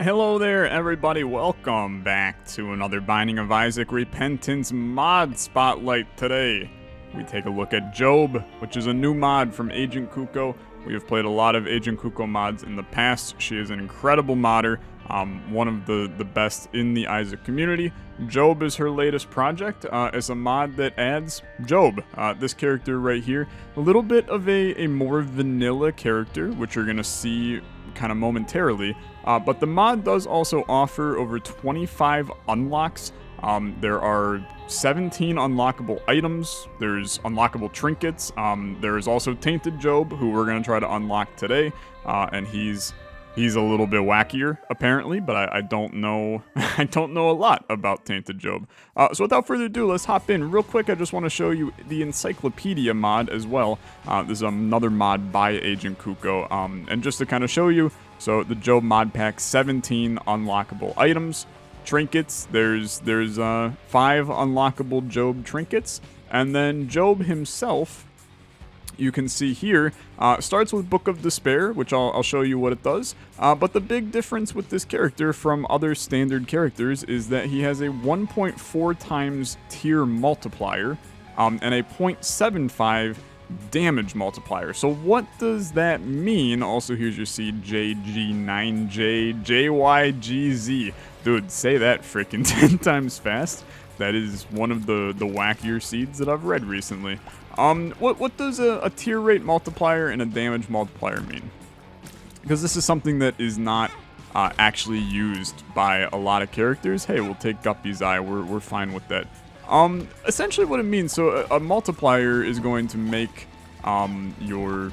Hello there, everybody. Welcome back to another Binding of Isaac Repentance mod spotlight. Today, we take a look at Job, which is a new mod from AgentCucco. We have played a lot of AgentCucco mods in the past. She is an incredible modder, one of the best in the Isaac community. Job is her latest project. It's a mod that adds Job, this character right here. A little bit of a more vanilla character, which you're going to see kind of momentarily. But the mod does also offer over 25 unlocks. There are 17 unlockable items. There's unlockable trinkets. There's also Tainted Job, who we're going to try to unlock today. And he's a little bit wackier, apparently, but I don't know I don't know a lot about Tainted Job. So without further ado, let's hop in. Real quick, I just want to show you the Encyclopedia mod as well. This is another mod by AgentCucco. And just to kind of show you, so the Job mod pack, 17 unlockable items. Trinkets, there's 5 unlockable Job trinkets. And then Job himself, you can see here, starts with Book of Despair, which I'll show you what it does. But the big difference with this character from other standard characters is that he has a 1.4 times tier multiplier and a 0.75 damage multiplier. So what does that mean? Also, here's your seed JG9J JYGZ. Dude, say that freaking 10 times fast. That is one of the wackier seeds that I've read recently. What does a tier rate multiplier and a damage multiplier mean? Because this is something that is not actually used by a lot of characters. Hey, we'll take Guppy's Eye. We're fine with that. Essentially what it means, so a multiplier is going to make your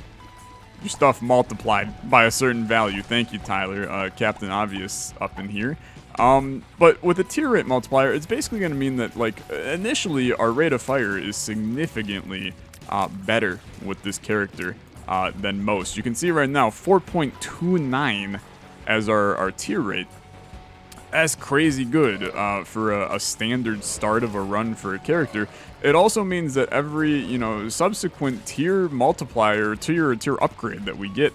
stuff multiplied by a certain value. Thank you, Tyler, Captain Obvious up in here. But with a tier rate multiplier, it's basically going to mean that, like, initially our rate of fire is significantly better with this character than most. You can see right now 4.29 as our tier rate. That's crazy good for a standard start of a run for a character. It also means that every, subsequent tier multiplier, tier upgrade that we get,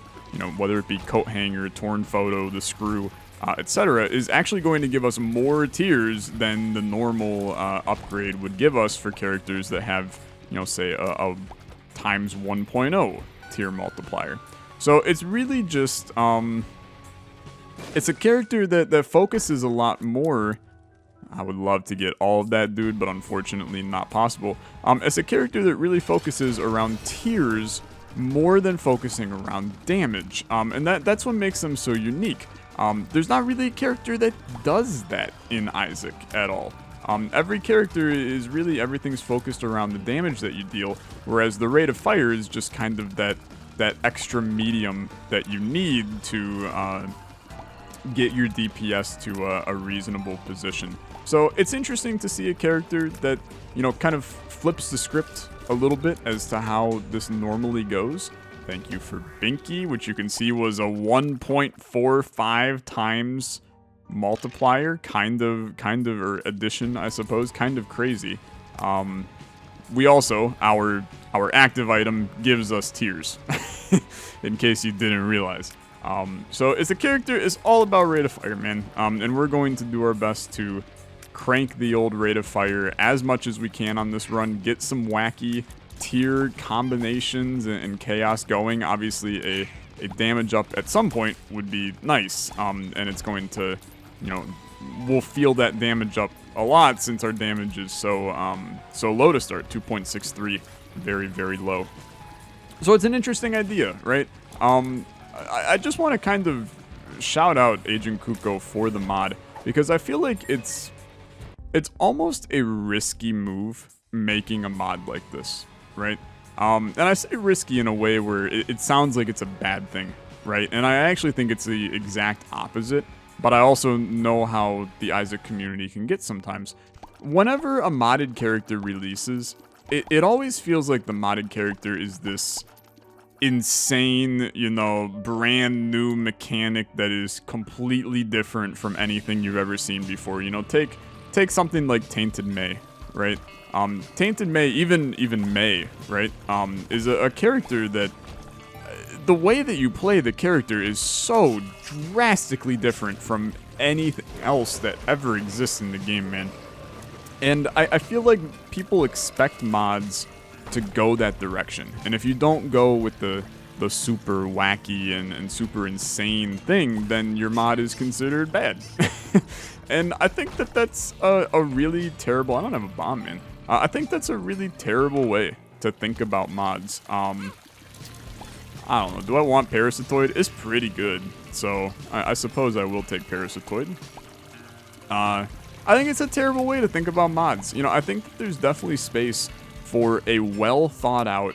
whether it be coat hanger, torn photo, the screw, etc., is actually going to give us more tiers than the normal upgrade would give us for characters that have, say a times 1.0 tier multiplier. So it's really just, it's a character that focuses a lot more. I would love to get all of that, dude, but unfortunately not possible. It's a character that really focuses around tiers more than focusing around damage. And that's what makes them so unique. There's not really a character that does that in Isaac at all. Every character is really, everything's focused around the damage that you deal, whereas the rate of fire is just kind of that extra medium that you need to get your DPS to a reasonable position. So it's interesting to see a character that, kind of flips the script a little bit as to how this normally goes. Thank you for Binky, which you can see was a 1.45 times multiplier, kind of, or addition, I suppose, kind of crazy. We also, our active item gives us tiers, in case you didn't realize. So it's a character, it's all about rate of fire, man. And we're going to do our best to crank the old rate of fire as much as we can on this run, get some wacky tier combinations and chaos going. Obviously, a damage up at some point would be nice, and it's going to, we'll feel that damage up a lot since our damage is so low to start, 2.63, very, very low. So it's an interesting idea, right? I just want to kind of shout out AgentCucco for the mod, because I feel like it's almost a risky move making a mod like this, right? And I say risky in a way where it sounds like it's a bad thing, right? And I actually think it's the exact opposite, but I also know how the Isaac community can get sometimes. Whenever a modded character releases, it always feels like the modded character is this insane, brand new mechanic that is completely different from anything you've ever seen before. Take something like Tainted May, right? Tainted May, even May, right? Is a character that the way that you play the character is so drastically different from anything else that ever exists in the game, man. And I feel like people expect mods to go that direction. And if you don't go with the super wacky and super insane thing, then your mod is considered bad. And I think that that's a really terrible... I don't have a bomb, man. I think that's a really terrible way to think about mods. I don't know. Do I want Parasitoid? It's pretty good. So I suppose I will take Parasitoid. I think it's a terrible way to think about mods. You know, I think that there's definitely space for a well thought out,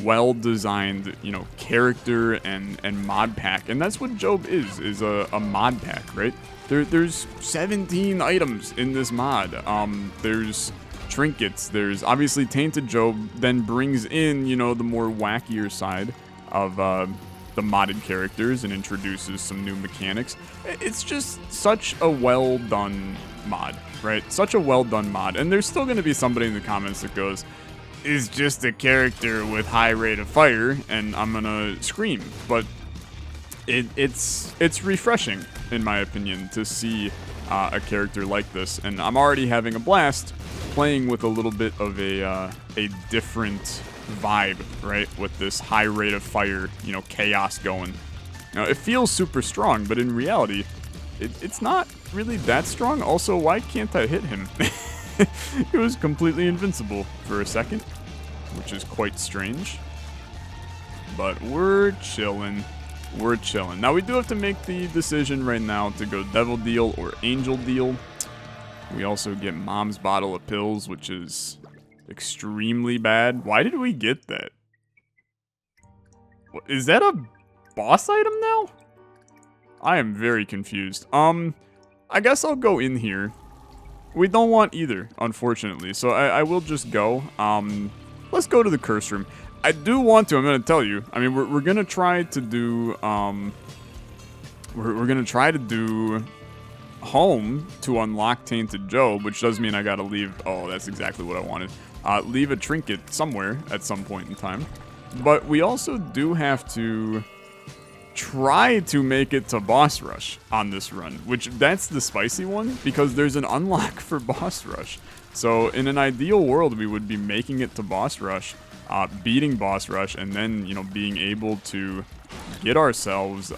well designed, you know, character and mod pack. And that's what Job is a mod pack, right? There's 17 items in this mod. There's trinkets. There's obviously Tainted Job then brings in, you know, the more wackier side of the modded characters and introduces some new mechanics. It's just such a well done mod, right? Such a well done mod. And there's still going to be somebody in the comments that goes, "Is just a character with high rate of fire," and I'm gonna scream. But it's refreshing, in my opinion, to see a character like this, and I'm already having a blast playing with a little bit of a different vibe, right? With this high rate of fire, you know, chaos going. Now, it feels super strong, but in reality, it's not really that strong. Also, why can't I hit him? He was completely invincible for a second, which is quite strange. But we're chilling. We're chilling. Now, we do have to make the decision right now to go Devil Deal or Angel Deal. We also get Mom's Bottle of Pills, which is extremely bad. Why did we get that? Is that a boss item now? I am very confused. I guess I'll go in here. We don't want either, unfortunately, so I will just go. Let's go to the curse room. I do want to, I'm going to tell you. I mean, we're going to try to do, we're going to try to do home to unlock Tainted Job, which does mean I got to leave. Oh, that's exactly what I wanted. Leave a trinket somewhere at some point in time. But we also do have to try to make it to boss rush on this run, which that's the spicy one because there's an unlock for boss rush. So in an ideal world, we would be making it to boss rush, beating boss rush, and then, you know, being able to get ourselves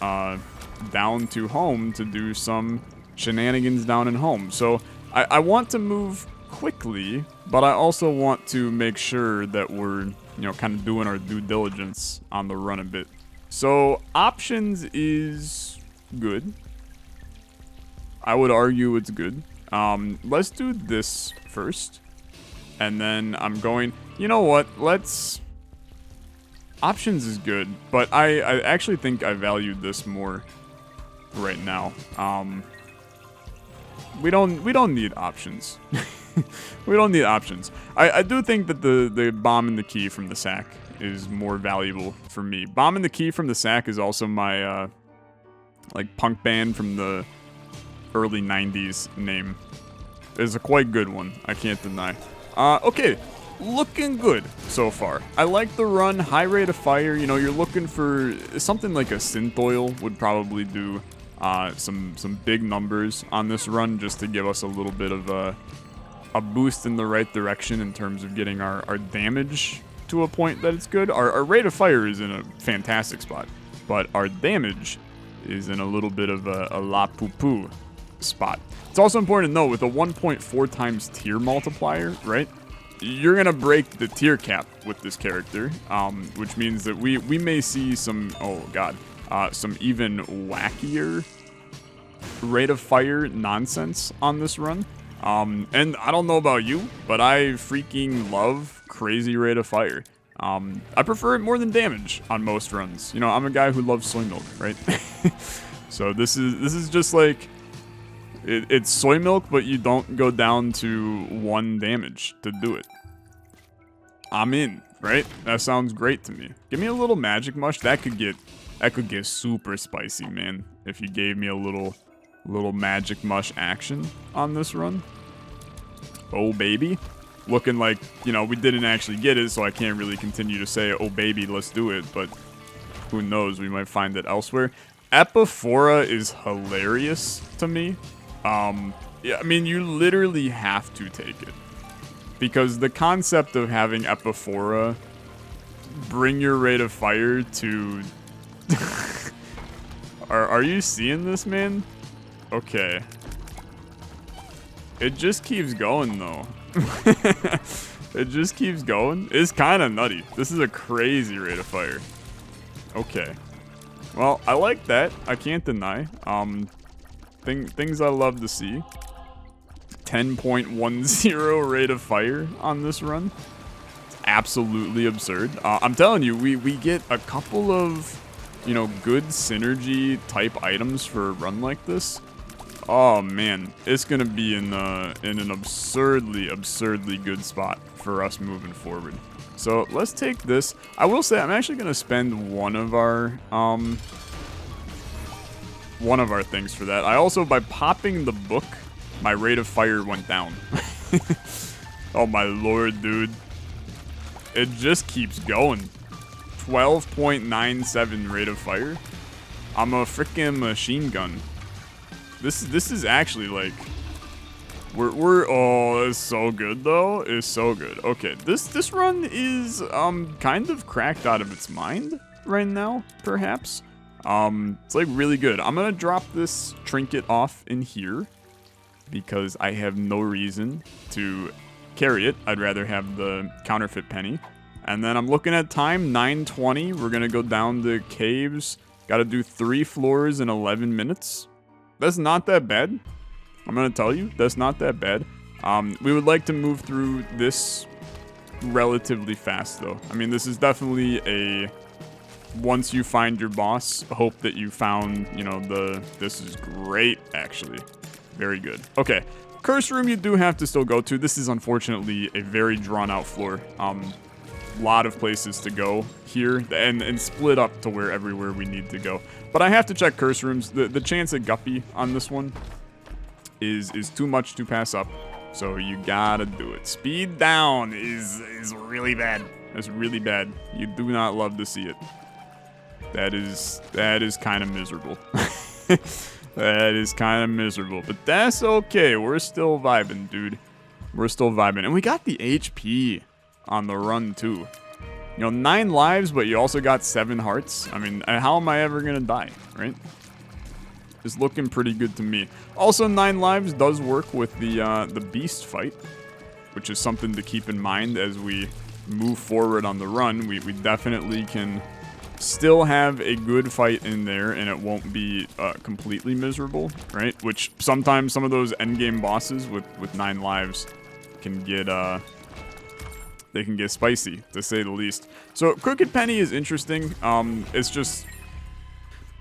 down to home to do some shenanigans down in home. So I want to move quickly, but I also want to make sure that we're, you know, kind of doing our due diligence on the run a bit. So options is good. I would argue it's good. Let's do this first. And then I'm going, you know what, options is good, but I actually think I valued this more right now. We don't need options. We don't need options. I do think that the bomb and the key from the sack is more valuable for me. Bomb and the Key from the Sack is also my like punk band from the early 90s name. It's a quite good one, I can't deny. Okay, looking good so far. I like the run, high rate of fire. You know, you're looking for something like a synth oil would probably do some big numbers on this run just to give us a little bit of a boost in the right direction in terms of getting our damage to a point that it's good. Our rate of fire is in a fantastic spot, but our damage is in a little bit of a la poo-poo spot. It's also important to know with a 1.4 times tier multiplier, right? You're gonna break the tier cap with this character, which means that we may see some, oh god, some even wackier rate of fire nonsense on this run. And I don't know about you, but I freaking love crazy rate of fire. I prefer it more than damage on most runs. You know, I'm a guy who loves soy milk, right? So this is just like, it's soy milk, but you don't go down to 1 damage to do it. I'm in, right? That sounds great to me. Give me a little magic mush. That could get super spicy, man. If you gave me a little magic mush action on this run. Oh baby, looking like, you know, we didn't actually get it, so I can't really continue to say, oh baby, let's do it. But who knows, we might find it elsewhere. Epiphora is hilarious to me. Yeah, I mean, you literally have to take it. Because the concept of having Epiphora bring your rate of fire to... are you seeing this, man? Okay. It just keeps going, though. It just keeps going. It's kind of nutty. This is a crazy rate of fire. Okay. Well, I like that. I can't deny. Things I love to see. 10.10 rate of fire on this run. It's absolutely absurd. I'm telling you, we get a couple of, you know, good synergy type items for a run like this. Oh man, it's gonna be in an absurdly good spot for us moving forward. So let's take this. I will say I'm actually gonna spend one of our things for that. I also, by popping the book, my rate of fire went down. Oh my lord, dude. It just keeps going. 12.97 rate of fire. I'm a freaking machine gun. This is actually like we're oh, it's so good though. It's so good. Okay, this run is kind of cracked out of its mind right now, perhaps. It's like really good. I'm gonna drop this trinket off in here because I have no reason to carry it. I'd rather have the counterfeit penny. And then I'm looking at time, 9:20. We're gonna go down the caves. Gotta do 3 floors in 11 minutes. That's not that bad. I'm gonna tell you, that's not that bad. We would like to move through this relatively fast though. I mean, this is definitely a once you find your boss, hope that you found, you know, this is great actually. Very good. Okay, curse room you do have to still go to. This is unfortunately a very drawn out floor. Lot of places to go here and split up to everywhere we need to go. But I have to check curse rooms. The chance at Guppy on this one is too much to pass up. So you gotta do it. Speed down is really bad. That's really bad. You do not love to see it. That is kind of miserable. That is kind of miserable. But that's okay. We're still vibing, dude. We're still vibing. And we got the HP on the run too. You know, 9 lives, but you also got 7 hearts. I mean, how am I ever gonna die, right? It's looking pretty good to me. Also, 9 lives does work with the beast fight, which is something to keep in mind as we move forward on the run. We definitely can still have a good fight in there, and it won't be completely miserable, right? Which sometimes some of those endgame bosses with 9 lives can get they can get spicy, to say the least. So Crooked Penny is interesting. It's just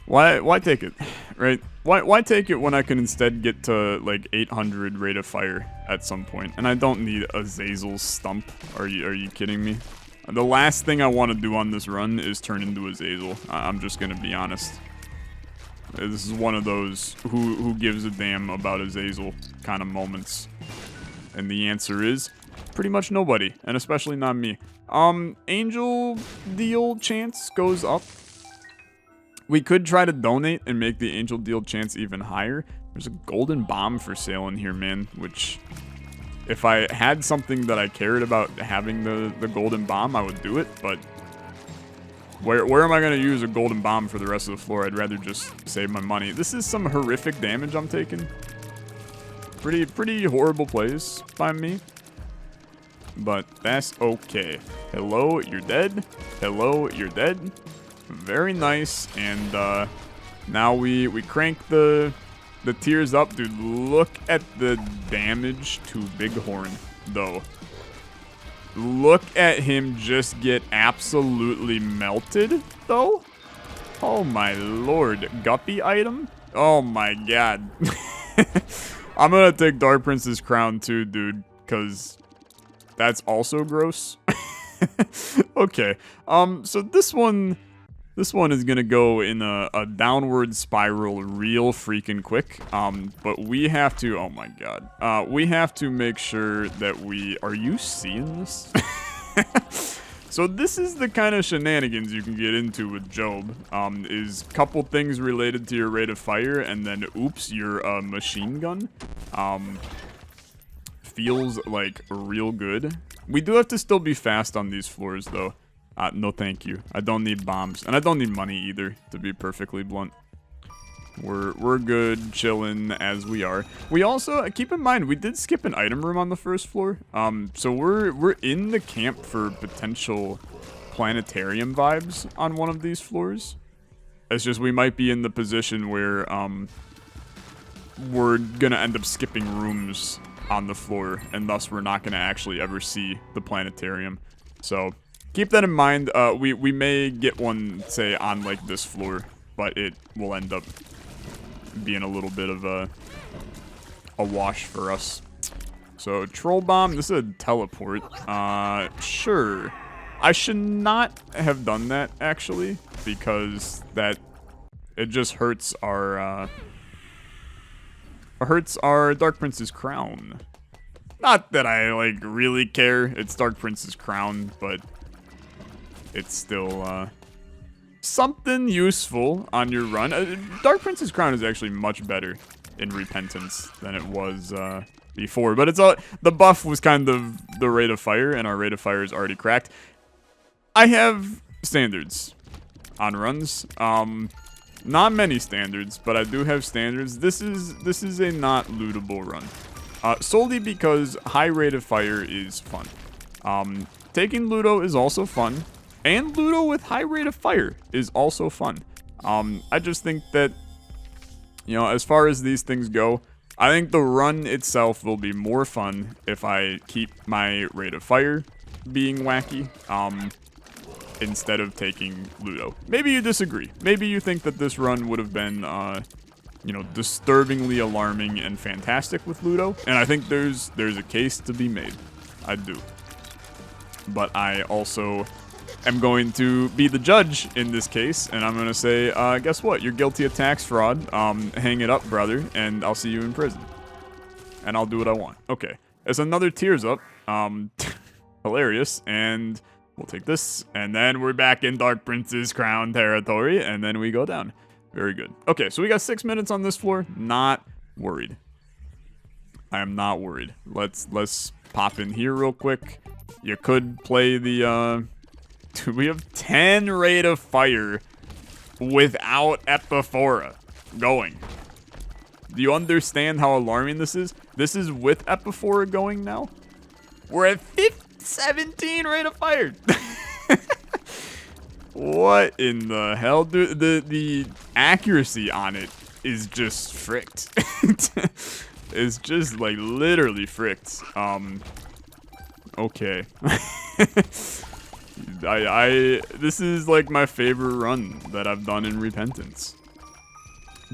why take it, right? Why take it when I can instead get to like 800 rate of fire at some point? And I don't need Azazel's stump. Are you kidding me? The last thing I want to do on this run is turn into Azazel. I'm just gonna be honest. This is one of those who gives a damn about Azazel kind of moments. And the answer is pretty much nobody, and especially not me. Angel deal chance goes up. We could try to donate and make the angel deal chance even higher. There's a golden bomb for sale in here, man, which if I had something that I cared about having the golden bomb, I would do it, but where am I going to use a golden bomb for the rest of the floor? I'd rather just save my money. This is some horrific damage I'm taking. Pretty horrible plays by me. But that's okay. Hello, you're dead. Hello, you're dead. Very nice. And now we crank the tiers up. Dude, look at the damage to Bighorn, though. Look at him just get absolutely melted, though. Oh my lord. Guppy item? Oh my god. I'm gonna take Dark Prince's crown too, dude, because that's also gross. Okay. So this one is gonna go in a downward spiral real freaking quick. But we have to, oh my god. We have to make sure that are you seeing this? So this is the kind of shenanigans you can get into with Job. Is couple things related to your rate of fire, and then oops, your machine gun. Feels like real good. We do have to still be fast on these floors though. No thank you. I don't need bombs, and I don't need money either, to be perfectly blunt. We're good, chilling as we are. We also, keep in mind, we did skip an item room on the first floor. So we're in the camp for potential planetarium vibes on one of these floors. It's just we might be in the position where we're gonna end up skipping rooms on the floor, and thus we're not gonna actually ever see the planetarium. So keep that in mind. We may get one, say, on like this floor, but it will end up being a little bit of a wash for us. So troll bomb, this is a teleport. Sure. I should not have done that actually, because it just hurts our Dark Prince's crown. Not that I like really care. It's Dark Prince's crown, but it's still something useful on your run. Dark Prince's crown is actually much better in Repentance than it was before, but it's the buff was kind of the rate of fire, and our rate of fire is already cracked. I have standards on runs. Not many standards, but I do have standards. This is a not lootable run, solely because high rate of fire is fun. Taking Ludo is also fun. And Ludo with high rate of fire is also fun. I just think that, you know, as far as these things go, I think the run itself will be more fun if I keep my rate of fire being wacky, instead of taking Ludo. Maybe you disagree. Maybe you think that this run would have been, you know, disturbingly alarming and fantastic with Ludo. And I think there's a case to be made. I do. But I also am going to be the judge in this case, and I'm going to say, guess what? You're guilty of tax fraud. Hang it up, brother, and I'll see you in prison. And I'll do what I want. Okay. There's another tears up. Hilarious. And we'll take this, and then we're back in Dark Prince's crown territory, and then we go down. Very good. Okay, so we got 6 minutes on this floor. Not worried. I am not worried. Let's pop in here real quick. You could play the, Dude, we have 10 rate of fire without Epiphora going. Do you understand how alarming this is? This is with Epiphora going now. We're at 17 rate of fire. What in the hell? Dude, the accuracy on it is just fricked. It's just like literally fricked. Okay. This is like my favorite run that I've done in Repentance.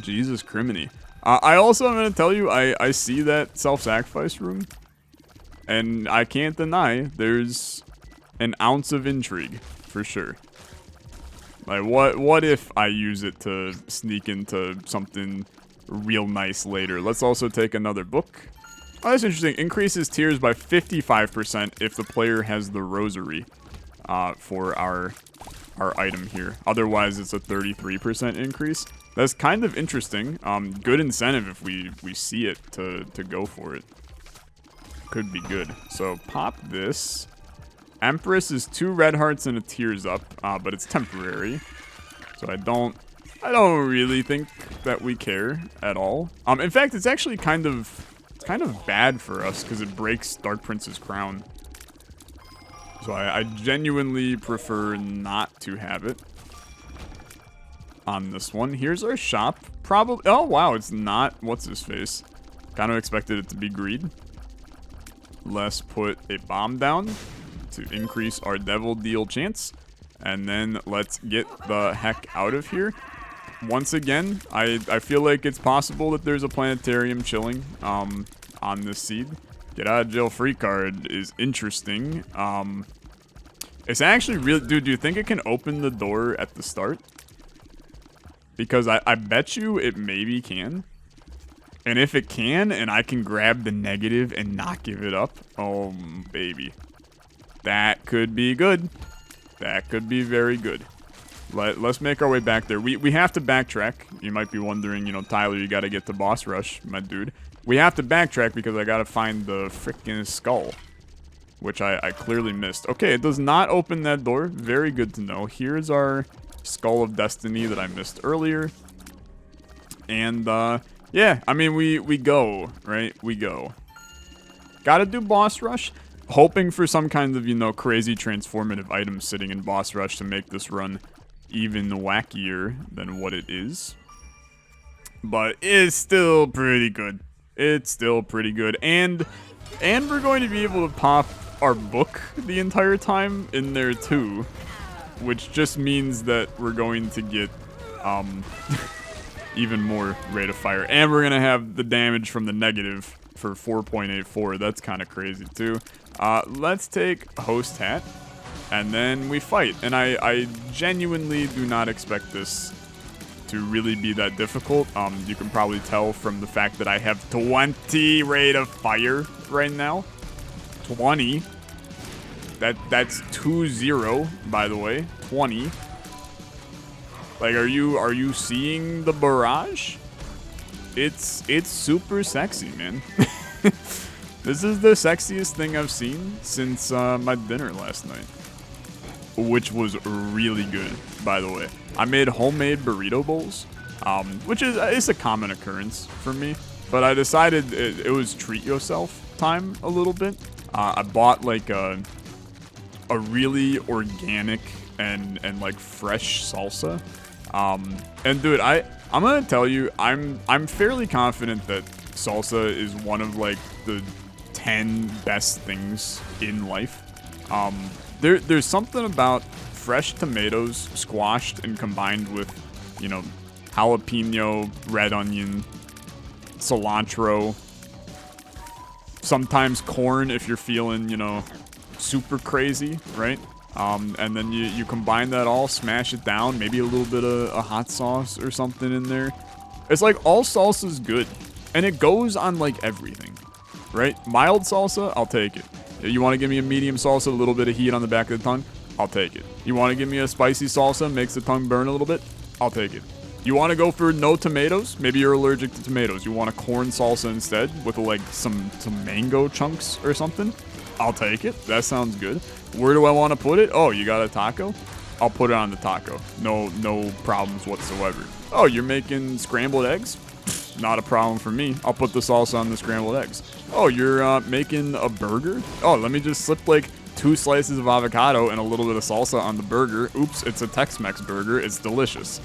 Jesus criminy. I also am going to tell you, I see that self-sacrifice room, and I can't deny there's an ounce of intrigue, for sure. Like, what if I use it to sneak into something real nice later? Let's also take another book. Oh, that's interesting. Increases tiers by 55% if the player has the rosary. For our item here. Otherwise, it's a 33% increase. That's kind of interesting. Good incentive if we see it to go for it. Could be good. So pop this. Empress is 2 red hearts and a tears up, but it's temporary. So I don't really think that we care at all. In fact, it's actually kind of bad for us because it breaks Dark Prince's crown. So I genuinely prefer not to have it on this one. Here's our shop. Probably. Oh, wow. It's not. What's his face? Kind of expected it to be greed. Let's put a bomb down to increase our devil deal chance. And then let's get the heck out of here. Once again, I feel like it's possible that there's a planetarium chilling on this seed. Get out of jail free card is interesting. It's actually really... Dude, do you think it can open the door at the start? Because I bet you it maybe can. And if it can, and I can grab the negative and not give it up, oh, baby. That could be good. That could be very good. Let's make our way back there. We have to backtrack. You might be wondering, you know, Tyler, you got to get to boss rush, my dude. We have to backtrack because I got to find the freaking skull, which I clearly missed. Okay, it does not open that door. Very good to know. Here's our Skull of Destiny that I missed earlier. And, yeah, I mean, we go, right? We go. Gotta do boss rush. Hoping for some kind of, you know, crazy transformative item sitting in boss rush to make this run even wackier than what it is. But it's still pretty good. It's still pretty good. And we're going to be able to pop our book the entire time in there too. Which just means that we're going to get even more rate of fire. And we're going to have the damage from the negative for 4.84. That's kind of crazy too. Let's take host hat. And then we fight. And I genuinely do not expect this to really be that difficult. You can probably tell from the fact that I have 20 rate of fire right now. 20. That's 2-0, by the way. 20. Like, are you seeing the barrage? It's super sexy, man. This is the sexiest thing I've seen since my dinner last night. Which was really good, by the way. I made homemade burrito bowls, which is it's a common occurrence for me. But I decided it was treat yourself time a little bit. I bought like a really organic and like fresh salsa. And dude, I'm gonna tell you, I'm fairly confident that salsa is one of like the 10 best things in life. There's something about fresh tomatoes squashed and combined with, you know, jalapeno, red onion, cilantro, sometimes corn if you're feeling, you know, super crazy, right? And then you combine that all, smash it down, maybe a little bit of a hot sauce or something in there. It's like all salsa's good, and it goes on like everything, right? Mild salsa, I'll take it. You want to give me a medium salsa, a little bit of heat on the back of the tongue? I'll take it. You want to give me a spicy salsa, makes the tongue burn a little bit? I'll take it. You want to go for no tomatoes? Maybe you're allergic to tomatoes. You want a corn salsa instead with like some mango chunks or something? I'll take it. That sounds good. Where do I want to put it? Oh, you got a taco? I'll put it on the taco. No problems whatsoever. Oh, you're making scrambled eggs? Not a problem for me. I'll put the salsa on the scrambled eggs. Oh, you're making a burger? Oh, let me just slip like 2 slices of avocado and a little bit of salsa on the burger. Oops, it's a Tex-Mex burger. It's delicious.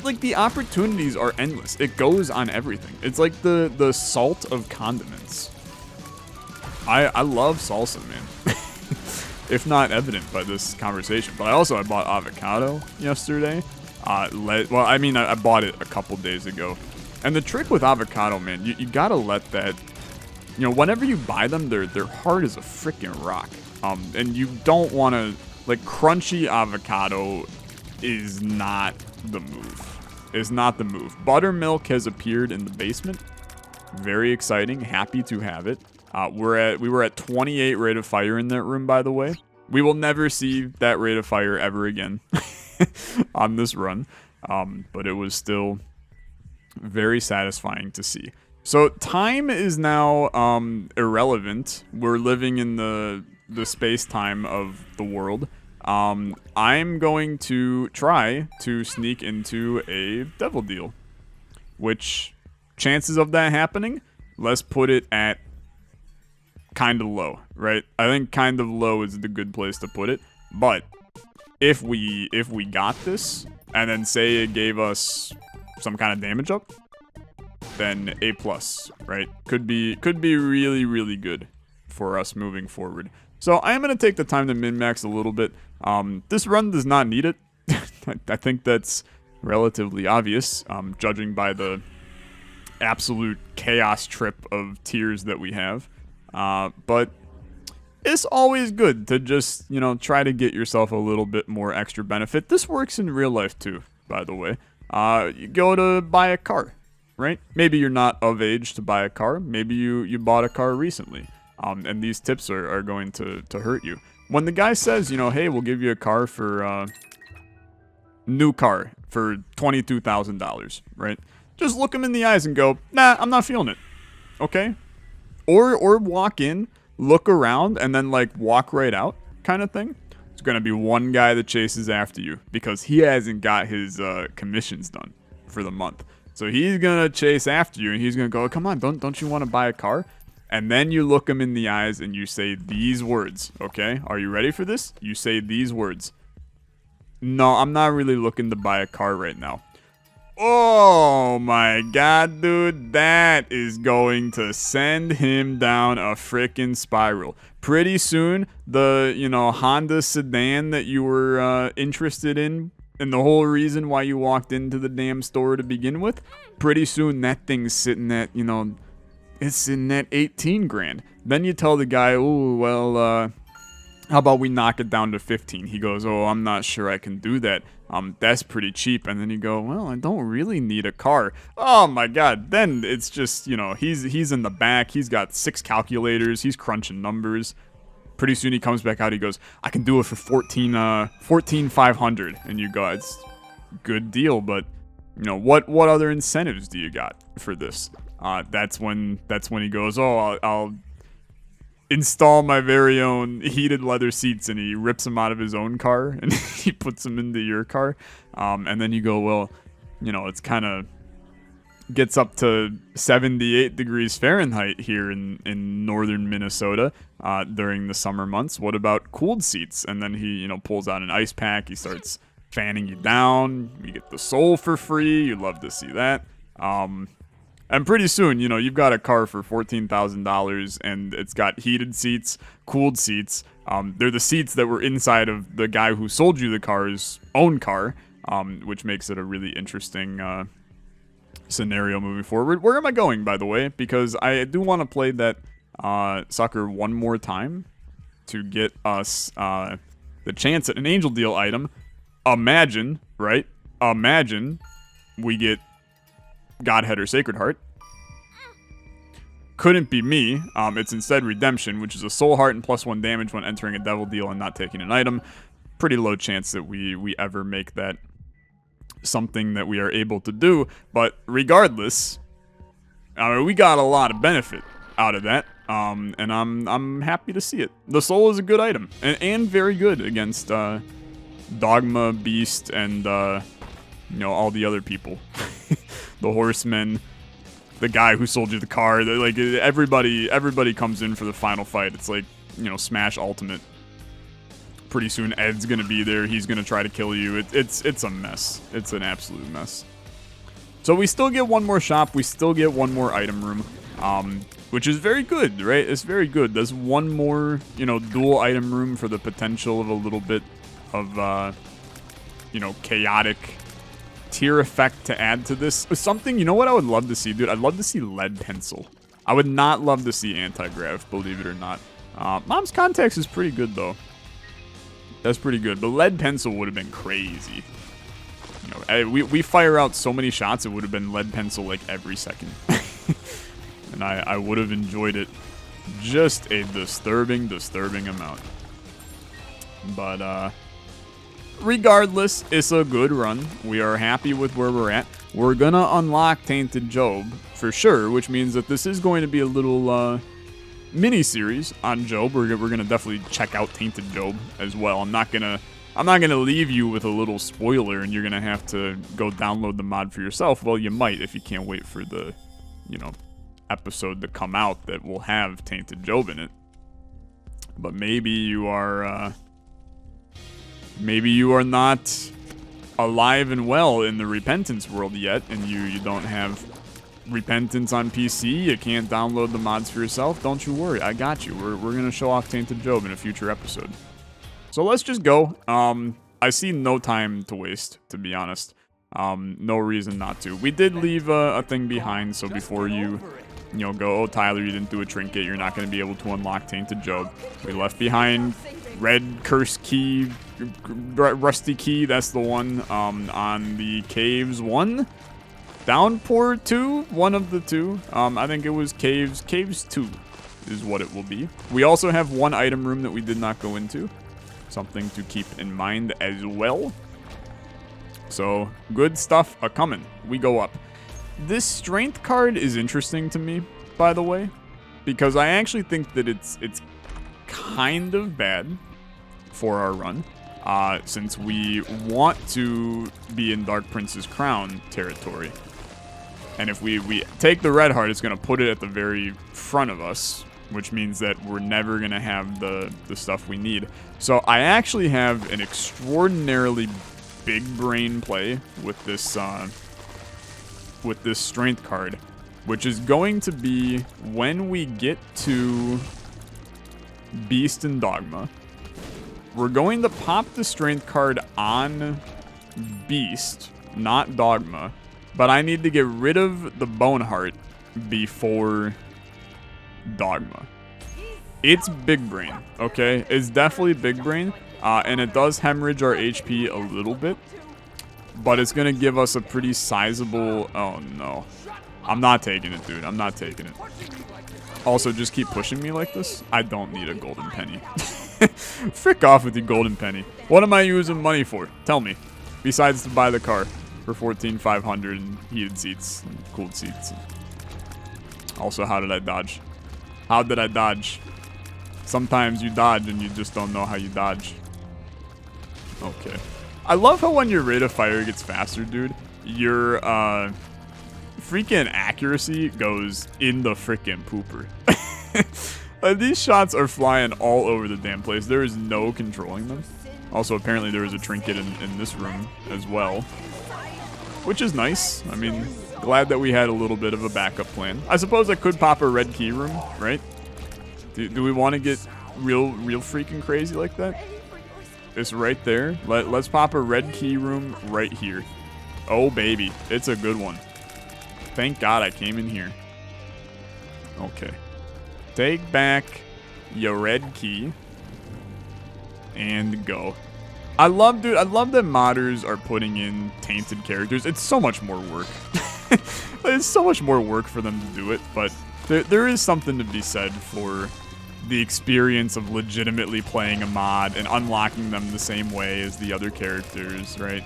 Like the opportunities are endless. It goes on everything. It's like the salt of condiments. I love salsa, man. If not evident by this conversation. But I bought avocado yesterday. Well, I mean, I bought it a couple days ago. And the trick with avocado, man, you gotta let that, you know, whenever you buy them, they're hard as a freaking rock. And you don't want to, like, crunchy avocado is not the move. It's not the move. Buttermilk has appeared in the basement. Very exciting. Happy to have it. We were at 28 rate of fire in that room, by the way. We will never see that rate of fire ever again on this run. But it was still very satisfying to see. So time is now irrelevant. We're living in the space-time of the world. I'm going to try to sneak into a devil deal. Which, chances of that happening, let's put it at kind of low, right? I think kind of low is the good place to put it. But if we got this, and then say it gave us some kind of damage up, then A+, right? Could be really, really good for us moving forward. So I am going to take the time to min-max a little bit. This run does not need it. I think that's relatively obvious, judging by the absolute chaos trip of tiers that we have. But it's always good to just, you know, try to get yourself a little bit more extra benefit. This works in real life too, by the way. You go to buy a car, right? Maybe you're not of age to buy a car. Maybe you bought a car recently. And these tips are going to hurt you. when the guy says, you know, hey, we'll give you a car for, new car for $22,000, right? Just look him in the eyes and go, nah, I'm not feeling it, okay? Or walk in, look around, and then, like, walk right out kind of thing. It's going to be one guy that chases after you because he hasn't got his commissions done for the month. So he's going to chase after you, and he's going to go, come on, don't you want to buy a car? And then you look him in the eyes and you say these words, okay? Are you ready for this? You say these words. No, I'm not really looking to buy a car right now. Oh my god, dude, that is going to send him down a frickin' spiral. Pretty soon, the, you know, Honda sedan that you were interested in, and the whole reason why you walked into the damn store to begin with, pretty soon that thing's sitting at, you know, it's sitting at 18 grand. Then you tell the guy, oh, well, how about we knock it down to 15? He goes, oh, I'm not sure I can do that. That's pretty cheap. And then you go, well, I don't really need a car. Oh my god. Then it's just, you know, he's in the back. He's got 6 calculators. He's crunching numbers. Pretty soon he comes back out. He goes, I can do it for 14,500. And you go, it's a good deal, but you know, what other incentives do you got for this? That's when he goes, oh, I'll install my very own heated leather seats, and he rips them out of his own car and he puts them into your car. And then you go, well, you know, it's kind of gets up to 78 degrees Fahrenheit here in northern Minnesota during the summer months. What about cooled seats? And then he, you know, pulls out an ice pack. He starts fanning you down. You get the Soul for free. You'd love to see that. And pretty soon, you know, you've got a car for $14,000, and it's got heated seats, cooled seats. They're the seats that were inside of the guy who sold you the car's own car, which makes it a really interesting scenario moving forward. Where am I going, by the way? Because I do want to play that sucker one more time to get us the chance at an Angel Deal item. Imagine, right? Imagine we get Godhead or Sacred Heart. Couldn't be me. It's instead Redemption, which is a Soul Heart and +1 damage when entering a Devil Deal and not taking an item. Pretty low chance that we ever make that something that we are able to do. But regardless, I mean, we got a lot of benefit out of that. And I'm happy to see it. The Soul is a good item and very good against Dogma, Beast, and you know, all the other people. The Horsemen, the guy who sold you the car. Like, everybody comes in for the final fight. It's like, you know, Smash Ultimate. Pretty soon Ed's gonna be there. He's gonna try to kill you. It's a mess. It's an absolute mess. So we still get one more shop. We still get one more item room, which is very good, right? It's very good. There's one more, you know, dual item room for the potential of a little bit of, you know, chaotic tier effect to add to this. Something, you know what I would love to see, dude? I'd love to see lead pencil. I would not love to see anti-grav, believe it or not. Mom's Contacts is pretty good, though. That's pretty good. But lead pencil would have been crazy. You know, we fire out so many shots, it would have been lead pencil like every second. And I would have enjoyed it just a disturbing amount. But, regardless, it's a good run. We are happy with where we're at. We're gonna unlock Tainted Job for sure, which means that this is going to be a little mini-series on Job. We're gonna definitely check out Tainted Job as well. I'm not gonna leave you with a little spoiler and you're gonna have to go download the mod for yourself. Well, you might if you can't wait for the, you know, episode to come out that will have Tainted Job in it. But maybe you are not alive and well in the Repentance world yet, and you don't have Repentance on PC, you can't download the mods for yourself. Don't you worry, I got you. We're gonna show off Tainted Job in a future episode. So let's just go. I see no time to waste, to be honest. No reason not to. We did leave a thing behind, so before you know, go, oh, Tyler, you didn't do a trinket, you're not gonna be able to unlock Tainted Job. We left behind red curse key, rusty key, that's the one, on the caves 1, downpour 2, one of the two. I think it was caves 2 is what it will be. We also have one item room that we did not go into. Something to keep in mind as well. So, good stuff a-coming. We go up. This strength card is interesting to me, by the way, because I actually think that it's kind of bad for our run, since we want to be in Dark Prince's Crown territory. And if we take the red heart, it's going to put it at the very front of us, which means that we're never going to have the stuff we need. So I actually have an extraordinarily big brain play with this strength card, which is going to be when we get to Beast and Dogma. We're going to pop the strength card on Beast, not Dogma, but I need to get rid of the Bone Heart before Dogma. It's big brain, okay? It's definitely big brain, and it does hemorrhage our HP a little bit, but it's gonna give us a pretty sizable... Oh no. I'm not taking it, dude. I'm not taking it. Also, just keep pushing me like this. I don't need a golden penny. Frick off with your golden penny. What am I using money for? Tell me. Besides to buy the car for $14,500 and heated seats and cooled seats. Also, how did I dodge? How did I dodge? Sometimes you dodge and you just don't know how you dodge. Okay. I love how when your rate of fire gets faster, dude, your freaking accuracy goes in the freaking pooper. These shots are flying all over the damn place. There is no controlling them. Also, apparently there is a trinket in this room as well, which is nice. I mean, glad that we had a little bit of a backup plan. I suppose I could pop a red key room, right? Do we want to get real freaking crazy like that? It's right there. Let's pop a red key room right here. Oh, baby. It's a good one. Thank God I came in here. Okay. Take back your red key. And go. I love that modders are putting in tainted characters. It's so much more work. It's so much more work for them to do it, but there is something to be said for the experience of legitimately playing a mod and unlocking them the same way as the other characters, right?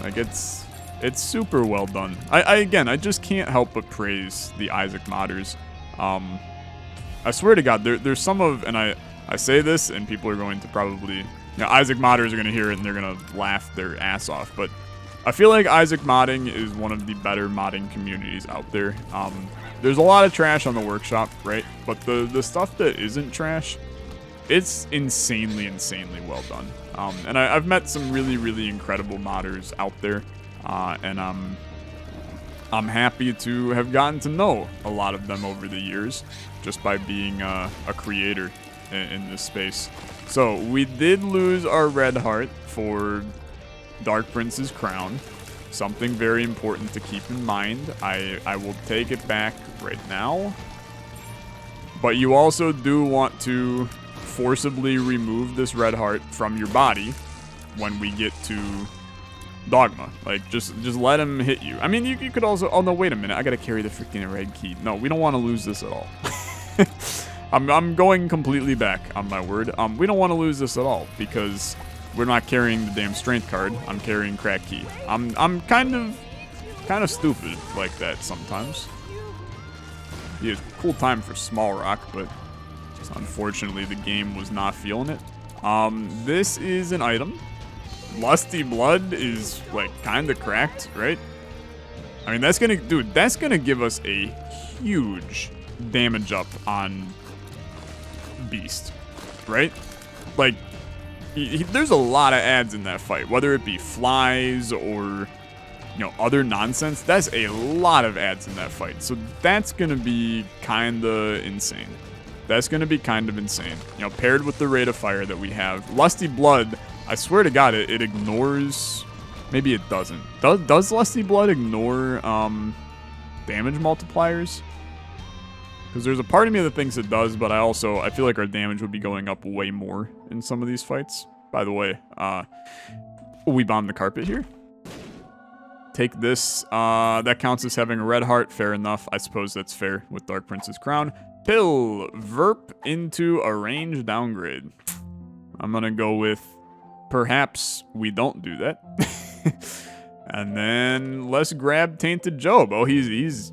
Like, it's super well done. Again, I just can't help but praise the Isaac modders. I swear to God, there's some of, and I say this and people are going to probably, Isaac modders are going to hear it and they're going to laugh their ass off, but I feel like Isaac modding is one of the better modding communities out there. There's a lot of trash on the workshop, right? But the stuff that isn't trash, it's insanely well done. And I've met some really incredible modders out there, and I'm happy to have gotten to know a lot of them over the years, just by being a creator in this space. So we did lose our red heart for Dark Prince's Crown. Something very important to keep in mind. I will take it back right now. But you also do want to forcibly remove this red heart from your body when we get to Dogma. Like, just let him hit you. I mean, you could also... Oh, no, wait a minute. I gotta carry the freaking red key. No, we don't want to lose this at all. I'm going completely back on my word. We don't want to lose this at all because we're not carrying the damn strength card. I'm carrying crack key. I'm kind of stupid like that sometimes. Yeah, cool time for Small Rock, but unfortunately the game was not feeling it. This is an item. Lusty Blood is like kind of cracked, right? I mean, that's gonna give us a huge damage up on Beast, right? Like, there's a lot of ads in that fight, whether it be flies or, other nonsense. That's a lot of ads in that fight. So that's going to be kind of insane. That's going to be kind of insane. Paired with the rate of fire that we have. Lusty Blood, I swear to God, it ignores... Maybe it doesn't. Does Lusty Blood ignore damage multipliers? Because there's a part of me that thinks it does, but I feel like our damage would be going up way more in some of these fights. By the way, we bombed the carpet here. Take this. That counts as having a red heart. Fair enough. I suppose that's fair with Dark Prince's Crown. Pill. Verp into a range downgrade. I'm gonna go with perhaps we don't do that. And then let's grab Tainted Job. Oh, he's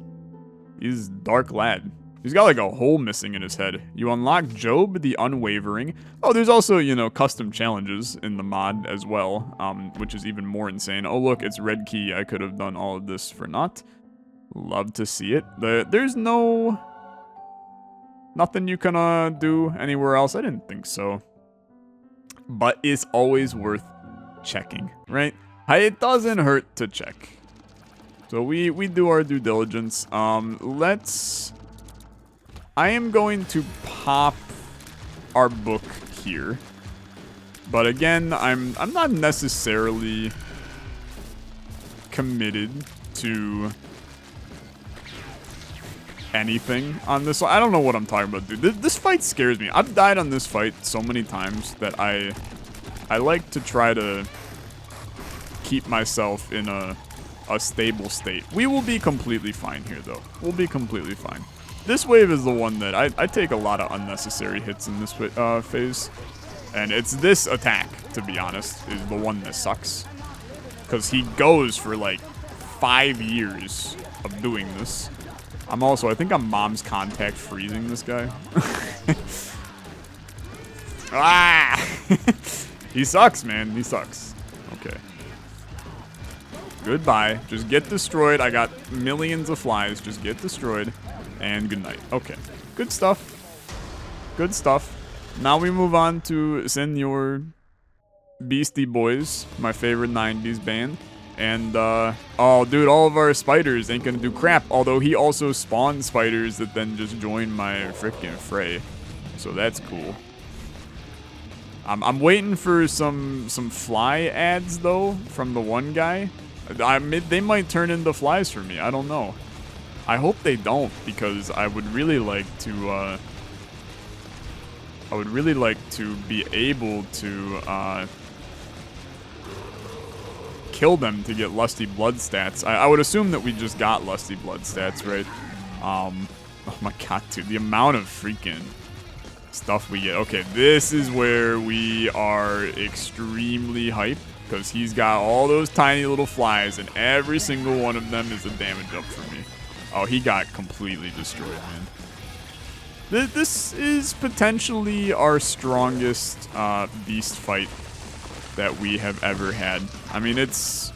Dark Lad. He's got like a hole missing in his head. You unlock Job the Unwavering. Oh, there's also, you know, custom challenges in the mod as well, which is even more insane. Oh, look, it's red key. I could have done all of this for naught. Love to see it. There's nothing you can do anywhere else. I didn't think so. But it's always worth checking, right? It doesn't hurt to check. So we do our due diligence. I am going to pop our book here. But again, I'm not necessarily committed to anything on this. I don't know what I'm talking about, dude. This fight scares me. I've died on this fight so many times that I like to try to keep myself in a stable state. We will be completely fine here, though. We'll be completely fine. This wave is the one that I take a lot of unnecessary hits in this phase. And it's this attack, to be honest, is the one that sucks. Because he goes for like 5 years of doing this. I think I'm mom's contact freezing this guy. Ah! He sucks, man. He sucks. Okay. Goodbye. Just get destroyed. I got millions of flies. Just get destroyed. And good night. Okay. Good stuff. Good stuff. Now we move on to Senor Beastie Boys, my favorite 90s band. And, oh, dude, all of our spiders ain't gonna do crap. Although he also spawned spiders that then just join my frickin' fray. So that's cool. I'm waiting for some fly ads, though, from the one guy. They might turn into flies for me. I don't know. I hope they don't, because I would really like to, be able to, kill them to get Lusty Blood stats. I would assume that we just got Lusty Blood stats, right? Oh my god, dude. The amount of freaking stuff we get. Okay, this is where we are extremely hyped, because he's got all those tiny little flies, and every single one of them is a damage up for me. Oh, he got completely destroyed, man. This is potentially our strongest beast fight that we have ever had. I mean, it's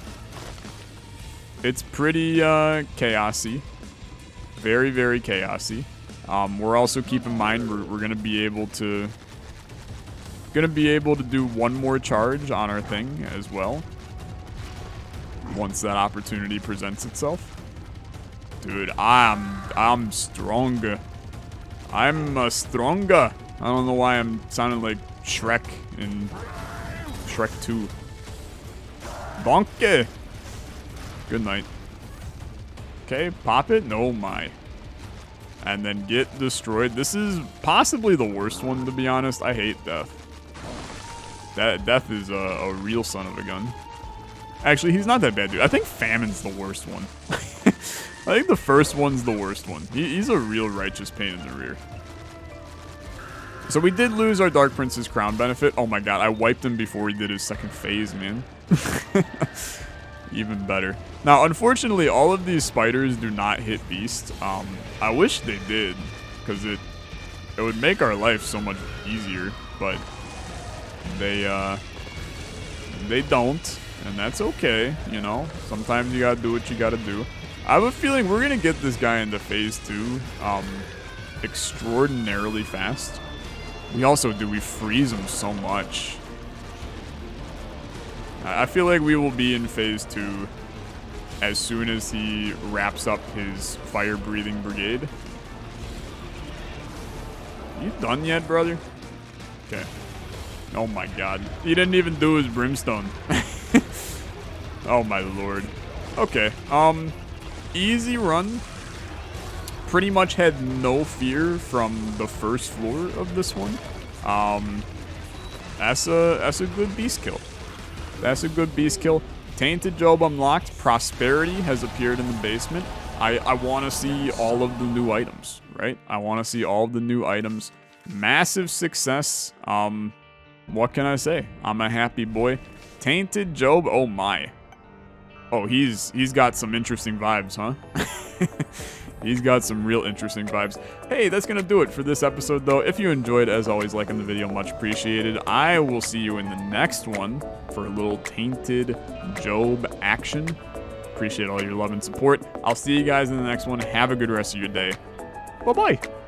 pretty chaosy. Very, very chaosy. We're also, keep in mind, we're gonna be able to do one more charge on our thing as well, once that opportunity presents itself. Dude, I'm stronger. I'm stronger. I don't know why I'm sounding like Shrek in Shrek 2. Donkey. Good night. Okay, pop it. No, my. And then get destroyed. This is possibly the worst one, to be honest. I hate death. Death is a real son of a gun. Actually, he's not that bad, dude. I think Famine's the worst one. I think the first one's the worst one. He's a real righteous pain in the rear. So we did lose our Dark Prince's crown benefit. Oh my god, I wiped him before he did his second phase, man. Even better. Now, unfortunately, all of these spiders do not hit Beast. I wish they did, because it would make our life so much easier, but they don't, and that's okay, you know? Sometimes you gotta do what you gotta do. I have a feeling we're gonna get this guy into phase 2 extraordinarily fast. We freeze him so much. I feel like we will be in phase 2 as soon as he wraps up his fire-breathing brigade. You done yet, brother? Okay. Oh my god. He didn't even do his brimstone. Oh my lord. Okay. Easy run. Pretty much had no fear from the first floor of this one. That's a good beast kill. That's a good beast kill. Tainted Job unlocked. Prosperity has appeared in the basement. I want to see all of the new items. right? I want to see all the new items. Massive success. What can I say? I'm a happy boy. Tainted Job, oh my. Oh, he's got some interesting vibes, huh? He's got some real interesting vibes. Hey, that's going to do it for this episode, though. If you enjoyed, as always, liking the video, much appreciated. I will see you in the next one for a little Tainted Job action. Appreciate all your love and support. I'll see you guys in the next one. Have a good rest of your day. Bye-bye.